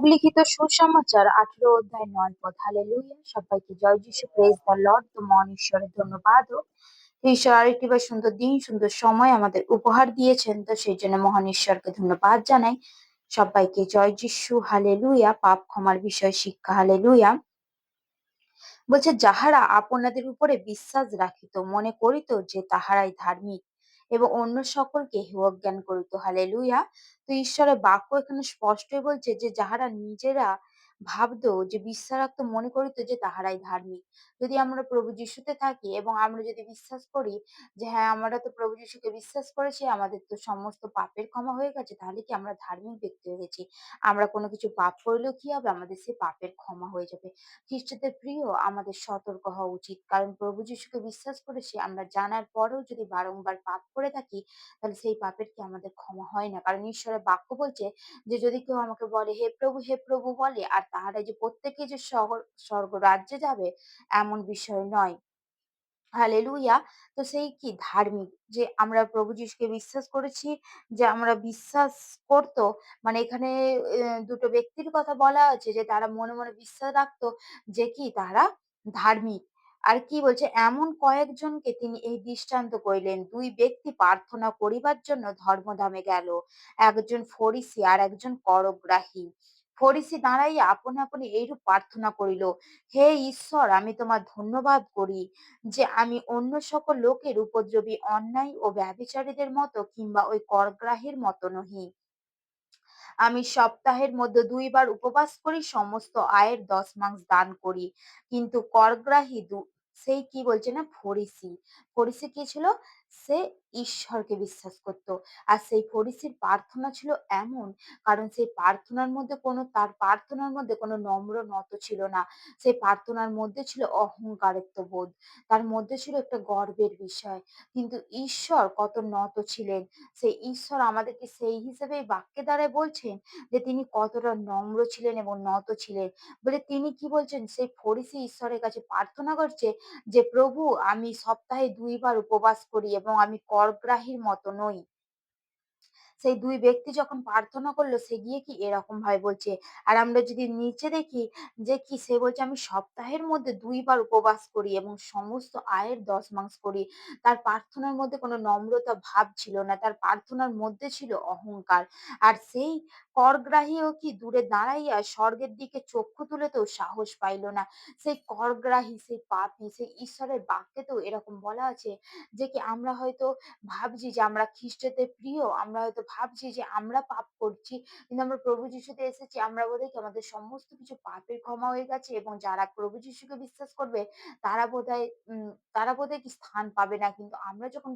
লোকলিখিত সুসমাচার 18 অধ্যায় 9 পদ। হালেলুয়া! সবাইকে জয় যিশু, প্রেজ দ্য লর্ড। তো মহান ঈশ্বরের ধন্যবাদ ও ঈশ্বর আরেকটি বার সুন্দর দিন, সুন্দর সময় আমাদের উপহার দিয়েছেন। তো সেই জন্য মহান ঈশ্বরকে ধন্যবাদ জানাই। সবাইকে জয় যিশু, হালেলুয়া! পাপ ক্ষমার বিষয় শিক্ষা, হালেলুয়া! বলছে, যাহারা আপনাদের উপরে বিশ্বাস রাখিত, মনে করিত যে তাহারাই ধার্মিক এবং অন্য সকলকে হেয় জ্ঞান করিত। হালেলুয়া! তো ঈশ্বরের বাক্য এখানে স্পষ্টই বলছে যে যাহারা নিজেরা ভাবতো, যে বিশ্বাস রাখতো, মনে করিত যে তাহারাই ধার্মিক। যদি আমরা প্রভু যিশুতে থাকি এবং আমরা যদি বিশ্বাস করি যে হ্যাঁ, আমরা তো প্রভু যিশুকে বিশ্বাস করেছি, আমাদের তো সমস্ত পাপের ক্ষমা হয়ে গেছে, তাহলে কি আমরা ধার্মিক ব্যক্তি হয়ে গেছি? আমরা কোনো কিছু পাপ করলেও কি হবে? আমাদের সেই পাপের ক্ষমা হয়ে যাবে। খ্রিস্টদের প্রিয়, আমাদের সতর্ক হওয়া উচিত, কারণ প্রভু যিশুকে বিশ্বাস করেছি আমরা জানার পরেও যদি বারংবার পাপ করে থাকি, তাহলে সেই পাপের কি আমাদের ক্ষমা হয় না? কারণ ঈশ্বরের বাক্য বলছে যে যদি কেউ আমাকে বলে হে প্রভু বলে, আর তাহারা যে প্রত্যেকে যে স্বর্গ রাজ্যে যাবে, এমন বিষয় নয়। হালেলুয়া! তো সেই কি ধার্মিক, যে আমরা প্রভু যিশুকে বিশ্বাস করেছি, যে আমরা বিশ্বাস করত, মানে এখানে দুটো ব্যক্তির কথা বলা আছে যে তারা মনে মনে বিশ্বাস রাখতো যে কি তারা ধার্মিক। আর কি বলছে, এমন কয়েকজনকে তিনি এই দৃষ্টান্ত করিলেন, দুই ব্যক্তি প্রার্থনা করিবার জন্য ধর্মধামে গেল, একজন ফরিসি আর একজন করগ্রাহী। ফরিসি দাঁড়াইয়া আপন আপনি এইরূপ প্রার্থনা করিল, হে ঈশ্বর, আমি তোমার ধন্যবাদ করি যে আমি অন্য সকল লোকের উপদ্রবী, অন্যায় ও ব্যভিচারীদের মতো কিংবা ওই করগ্রাহীর মতো নহি। আমি সপ্তাহের মধ্যে 2 বার উপবাস করি, সমস্ত আয়ের 10 মাস দান করি। কিন্তু করগ্রাহী সেই কি বলছে না, ফরিসি। ফরিসি কি ছিল? সে ঈশ্বরকে বিশ্বাস করত। আর সেই ফরিসির প্রার্থনা ছিল এমন, কারণ সেই তার প্রার্থনার মধ্যে কোনো নম্র নত ছিল না। সেই প্রার্থনার মধ্যে ছিল অহংকারিত্ব বোধ। তার মধ্যে ছিল একটা গর্বের বিষয়। কিন্তু ঈশ্বর কত নত ছিলেন। সেই ঈশ্বর আমাদেরকে সেই হিসেবেই বাক্যের দ্বারাই বলছেন যে তিনি কতটা নম্র ছিলেন এবং নত ছিলেন। বলে তিনি কি বলছেন, সেই ফরিসি ঈশ্বরের কাছে প্রার্থনা করছে যে প্রভু, আমি সপ্তাহে 2 বার উপবাস করি এবং আমি করগ্রাহীর মতো নই। সেই 2 ব্যক্তি যখন প্রার্থনা করলো, সে গিয়ে কি এরকম ভাবে বলছে। আর আমরা যদি নিচে দেখি যে কি সে বলছে, আমি সপ্তাহের মধ্যে 2 বার উপবাস করি এবং সমস্ত আয়ের 10 মাস করি। তার প্রার্থনার মধ্যে কোনো নম্রতা ভাব ছিল না। তার প্রার্থনার মধ্যে ছিল অহংকার। আর সেই করগ্রাহীও কি দূরে দাঁড়াইয়া স্বর্গের দিকে চক্ষু তুলিতেও সাহস পাইল না। সেই করগ্রাহী, সেই পাপী, সেই ঈশ্বরের বাক্যেতেও এরকম বলা আছে যে কি আমরা হয়তো ভাবছি যে আমরা খ্রিস্টদের প্রিয়, আমরা হয়তো ভাবছি যে আমরা পাপ করছি, কিন্তু আমরা প্রভু যিশুতে এসেছি, আমরা বোধহয় কি আমাদের সমস্ত কিছু পাপের ক্ষমা হয়ে গেছে, এবং যারা প্রভু যিশুকে বিশ্বাস করবে তারা বোধহয় কি স্থান পাবে না। কিন্তু আমরা যখন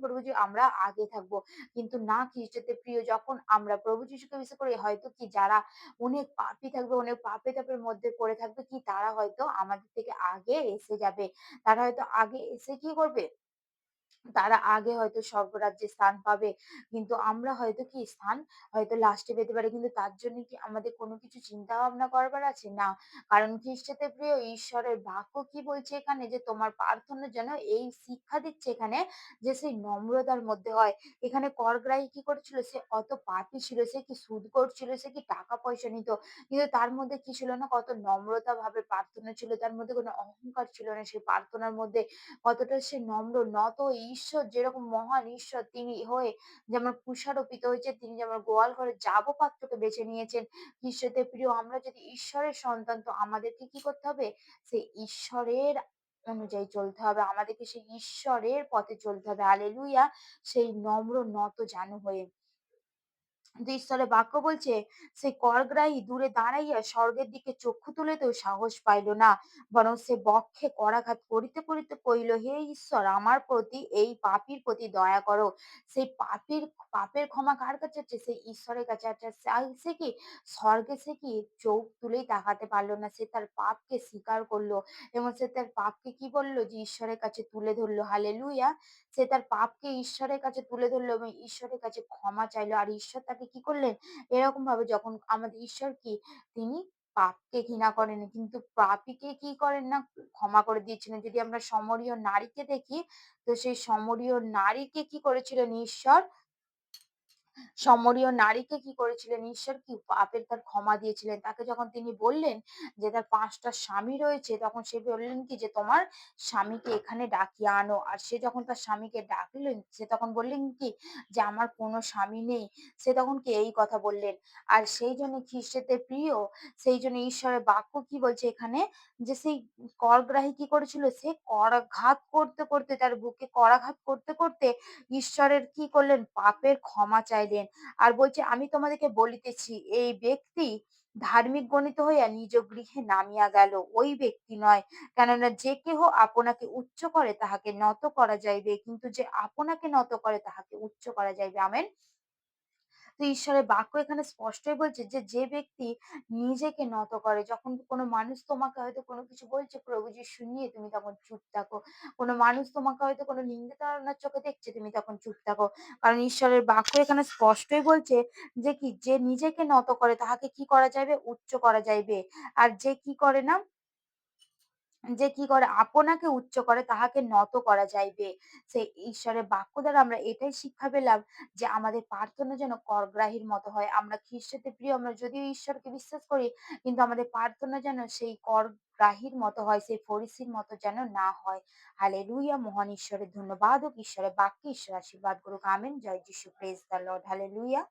আমরা আগে থাকবো। কিন্তু না, খ্রিস্টদের প্রিয়, যখন আমরা প্রভু যিশুকে বিশ্বাস করি, হয়তো কি যারা অনেক পাপী থাকবে, অনেক পাপে তাপের মধ্যে পড়ে থাকবে, কি তারা হয়তো আমাদের থেকে আগে এসে যাবে। তারা হয়তো আগে এসে কি করবে, তারা আগে হয়তো স্বর্গরাজ্যে স্থান পাবে। কিন্তু আমরা হয়তো কি স্থান হয়তো লাস্টে পেতে পারি। কিন্তু তার জন্য কি আমাদের কোনো কিছু চিন্তা ভাবনা করবার আছে? না। কারণ খ্রিস্টদের প্রিয়, ঈশ্বরের বাক্য কি বলছে এখানে, যে তোমার প্রার্থনা যেন এই শিক্ষা দিচ্ছে এখানে, যে সেই নম্রতার মধ্যে হয়। এখানে করগ্রাহী কি করেছিল? সে অত পাপী ছিল, সে কি সুদখোর ছিল, সে কি টাকা পয়সা নিত। কিন্তু তার মধ্যে কি ছিল না, কত নম্রতা ভাবে প্রার্থনা ছিল। তার মধ্যে কোনো অহংকার ছিল না। সেই প্রার্থনার মধ্যে কতটা সে নম্র, নত। ঈশ্বর যেরকম মহান ঈশ্বর, তিনি হয়ে যেমন কুষারোপিত হয়েছে, তিনি যেমন গোয়াল ঘরে যাবপাত্রকে বেছে নিয়েছেন। ঈশ্বরের প্রিয়, আমরা যদি ঈশ্বরের সন্তান, তো আমাদেরকে কি করতে হবে? সেই ঈশ্বরের অনুযায়ী চলতে হবে। আমাদেরকে সেই ঈশ্বরের পথে চলতে হবে। হালেলুয়া! সেই নম্র নত জানু হয়ে। কিন্তু ঈশ্বরের বাক্য বলছে, সে করগ্রাহী দূরে দাঁড়াইয়া স্বর্গের দিকে চক্ষু তুলিতেও সাহস পাইল না, বরং সে বক্ষে করাঘাত করিতে করিতে কহিল, হে ঈশ্বর, আমার প্রতি, এই পাপীর প্রতি দয়া করো। সেই পাপের ক্ষমা কার কাছে আছে? সেই ঈশ্বরের কাছে আছে। সে কি স্বর্গে, সে কি চোখ তুলেই তাকাতে পারলো না। সে তার পাপকে স্বীকার করলো এবং সে তার পাপকে কি বললো, যে ঈশ্বরের কাছে তুলে ধরলো। হালেলুয়া! সে তার পাপকে ঈশ্বরের কাছে তুলে ধরলো এবং ঈশ্বরের কাছে ক্ষমা চাইলো। আর ঈশ্বর তাকে কি করলেন? এরকম ভাবে, যখন আমাদের ঈশ্বর কি, তিনি পাপকে ঘৃণা করেন, কিন্তু পাপীকে কি করেন না, ক্ষমা করে দিয়েছিলেন। যদি আমরা সমরীয় নারীকে দেখি, তো সেই সমরীয় নারীকে কি করেছিলেন ঈশ্বর? সমরীয় নারীকে কি করেছিলেন? ঈশ্বর কি পাপের তার ক্ষমা দিয়েছিলেন। তাকে যখন তিনি বললেন যে তার ৫ টা স্বামী রয়েছে, তখন সে বললেন কি যে, "তোমার স্বামীকে এখানে ডাকিয়ে আনো।" আর সে যখন তার স্বামীকে ডাকলেন, সে তখন বললেন কি যে, "আমার কোনো স্বামী নেই।" সে তখন কি এই কথা বললেন। আর সেইজন্য খ্রিস্টের প্রিয়, সেইজন্য ঈশ্বরের বাক্য কি বলছে এখানে যে, সেই করগ্রাহী কি করেছিল? সে করাঘাত করতে, করতে তার বুকে করাঘাত করতে, করতে ঈশ্বরের কি করলেন? পাপের ক্ষমা চাইলেন। আর বলছে, "আমি তোমাদেরকে বলিতেছি এই ব্যক্তি ধার্মিক গণিত হইয়া নিজ গৃহে নামিয়া গেল। ওই ব্যক্তি নয়। কেননা যে কেহ আপনাকে উচ্চ করে তাহাকে নত করা যাইবে। কিন্তু যে আপনাকে নত করে তাহাকে উচ্চ করা যাইবে।" আমেন? তো ঈশ্বরের বাক্য এখানে স্পষ্টই বলছে যে, যে ব্যক্তি নিজেকে নত করে, যখন কোনো মানুষ তোমাকে হয়তো কোনো কিছু বলছে প্রভু যিশু নিয়ে, তুমি তখন চুপ থাকো। কোনো মানুষ তোমাকে হয়তো কোনো নিন্দে তাড়নার চোখে দেখছে, তুমি তখন চুপ থাকো। কারণ ঈশ্বরের বাক্য এখানে স্পষ্টই বলছে যে কি? যে নিজেকে নত করে তাহাকে কি করা যাইবে? উচ্চ করা যাইবে। আর যে কি করে না? যে কি করে আপনাকে উচ্চ করে তাহাকে নত করা যাইবে। সেই ঈশ্বরের বাক্য দ্বারা আমরা এটাই শিক্ষা পেলাম যে আমাদের প্রার্থনা যেন করগ্রাহীর মতো হয়। আমরা খ্রিস্টতে প্রিয়, আমরা যদিও ঈশ্বরকে বিশ্বাস করি, কিন্তু আমাদের প্রার্থনা যেন সেই করগ্রাহীর মতো হয়, সেই ফরিসির মতো যেন না হয়। হালেলুইয়া! মহান ঈশ্বরের ধন্যবাদ হোক। ঈশ্বরের বাক্যে ঈশ্বর আশীর্বাদ করুক। আমেন। জয় যিশু। Praise the lord. হালেলুইয়া!